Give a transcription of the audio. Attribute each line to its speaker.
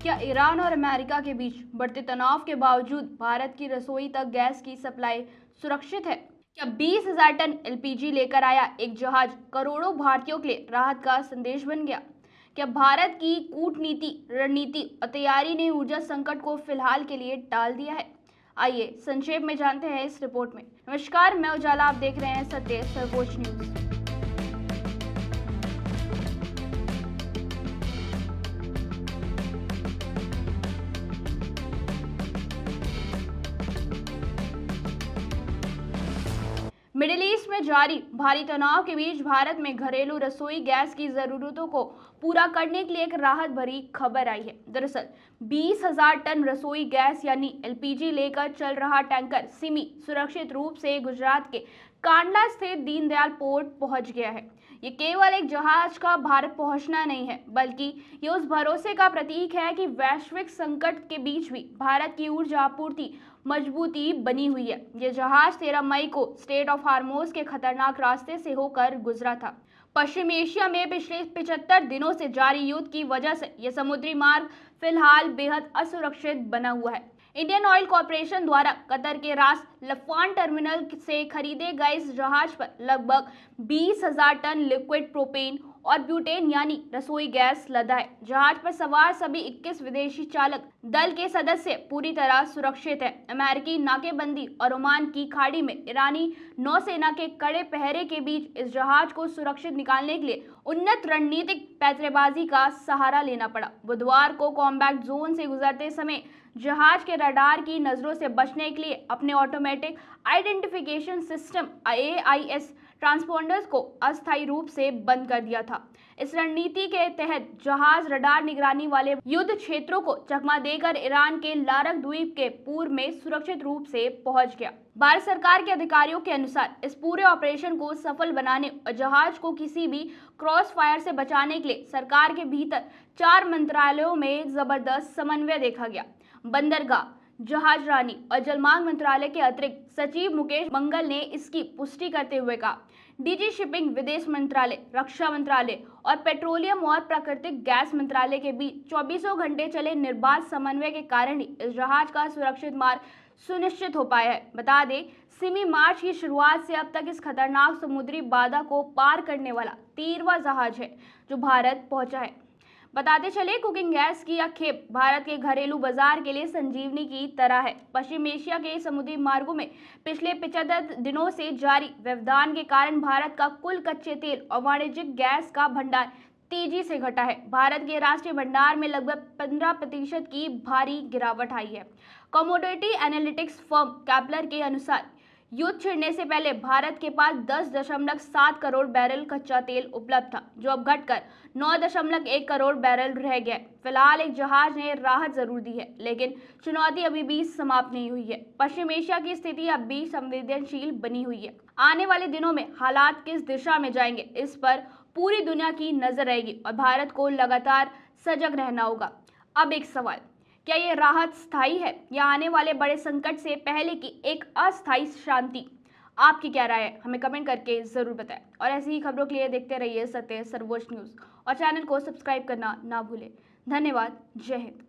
Speaker 1: क्या ईरान और अमेरिका के बीच बढ़ते तनाव के बावजूद भारत की रसोई तक गैस की सप्लाई सुरक्षित है? क्या 20,000 टन एलपीजी लेकर आया एक जहाज करोड़ों भारतीयों के लिए राहत का संदेश बन गया? क्या भारत की कूटनीति, रणनीति और तैयारी ने ऊर्जा संकट को फिलहाल के लिए टाल दिया है? आइए संक्षेप में जानते हैं इस रिपोर्ट में। नमस्कार, मैं उजाला, आप देख रहे हैं सत्य सर्वोच्च न्यूज। मिडिल ईस्ट में जारी भारी तनाव के बीच भारत में घरेलू रसोई गैस की जरूरतों को पूरा करने के लिए एक राहत भरी खबर आई है। दरअसल 20,000 टन रसोई गैस यानी एलपीजी लेकर चल रहा टैंकर सिमी सुरक्षित रूप से गुजरात के कांडला स्थित दीनदयाल पोर्ट पहुंच गया है। ये केवल एक जहाज का भारत पहुंचना नहीं है, बल्कि ये उस भरोसे का प्रतीक है कि वैश्विक संकट के बीच भी भारत की ऊर्जा आपूर्ति मजबूती बनी हुई है। ये जहाज 13 मई को स्ट्रेट ऑफ हार्मोज के खतरनाक रास्ते से होकर गुजरा था। पश्चिम एशिया में पिछले 75 दिनों से जारी युद्ध की वजह से यह समुद्री मार्ग फिलहाल बेहद असुरक्षित बना हुआ है। इंडियन ऑयल कॉरपोरेशन द्वारा कतर के रास लफान टर्मिनल से खरीदे गए इस जहाज पर लगभग 20,000 टन लिक्विड प्रोपेन और ब्यूटेन यानी रसोई गैस लदा है। जहाज पर सवार सभी 21 विदेशी चालक दल के सदस्य पूरी तरह सुरक्षित हैं। अमेरिकी नाकेबंदी और ओमान की खाड़ी में ईरानी नौसेना के कड़े पहरे के बीच इस जहाज को सुरक्षित निकालने के लिए उन्नत रणनीतिक पैंतरेबाजी का सहारा लेना पड़ा। बुधवार को कॉम्बैट जोन से गुजरते समय जहाज के रडार की नजरों से बचने के लिए अपने automatic identification system AIS transponders को अस्थायी रूप से बंद कर दिया था। इस रणनीति के तहत जहाज रडार निगरानी वाले युद्ध क्षेत्रों को चकमा देकर ईरान के लारक द्वीप के पूर्व में सुरक्षित रूप से पहुंच गया। भारत सरकार के अधिकारियों के अनुसार इस पूरे ऑपरेशन को सफल बनाने और जहाज को किसी भी क्रॉस फायर से बचाने के लिए सरकार के भीतर 4 मंत्रालयों में जबरदस्त समन्वय देखा गया। बंदरगाह, जहाजरानी और जलमार्ग मंत्रालय के अतिरिक्त सचिव मुकेश मंगल ने इसकी पुष्टि करते हुए कहा, डीजी शिपिंग, विदेश मंत्रालय, रक्षा मंत्रालय और पेट्रोलियम और प्राकृतिक गैस मंत्रालय के बीच 24 घंटे चले निर्बाध समन्वय के कारण ही इस जहाज का सुरक्षित मार्ग सुनिश्चित हो पाया है। बता दें, सिमी मार्च की शुरुआत से अब तक इस खतरनाक समुद्री बाधा को पार करने वाला 13वां जहाज है जो भारत पहुंचा है। बताते चले, कुकिंग गैस की यह खेप भारत के घरेलू बाजार के लिए संजीवनी की तरह है। पश्चिम एशिया के समुद्री मार्गों में पिछले 75 दिनों से जारी व्यवधान के कारण भारत का कुल कच्चे तेल और वाणिज्यिक गैस का भंडार तेजी से घटा है। भारत के राष्ट्रीय भंडार में लगभग 15% की भारी गिरावट आई है। कमोडिटी एनालिटिक्स फर्म कैपलर के अनुसार युद्ध छिड़ने से पहले भारत के पास 10.7 करोड़ बैरल कच्चा तेल उपलब्ध था, जो अब घटकर 9.1 करोड़ बैरल रह गया। फिलहाल एक जहाज ने राहत जरूर दी है, लेकिन चुनौती अभी भी समाप्त नहीं हुई है। पश्चिम एशिया की स्थिति अब भी संवेदनशील बनी हुई है। आने वाले दिनों में हालात किस दिशा में जाएंगे, इस पर पूरी दुनिया की नजर रहेगी और भारत को लगातार सजग रहना होगा। अब एक सवाल, क्या ये राहत स्थायी है या आने वाले बड़े संकट से पहले की एक अस्थायी शांति? आपकी क्या राय है, हमें कमेंट करके जरूर बताएं। और ऐसी ही खबरों के लिए देखते रहिए सत्य सर्वोच्च न्यूज और चैनल को सब्सक्राइब करना ना भूलें। धन्यवाद। जय हिंद।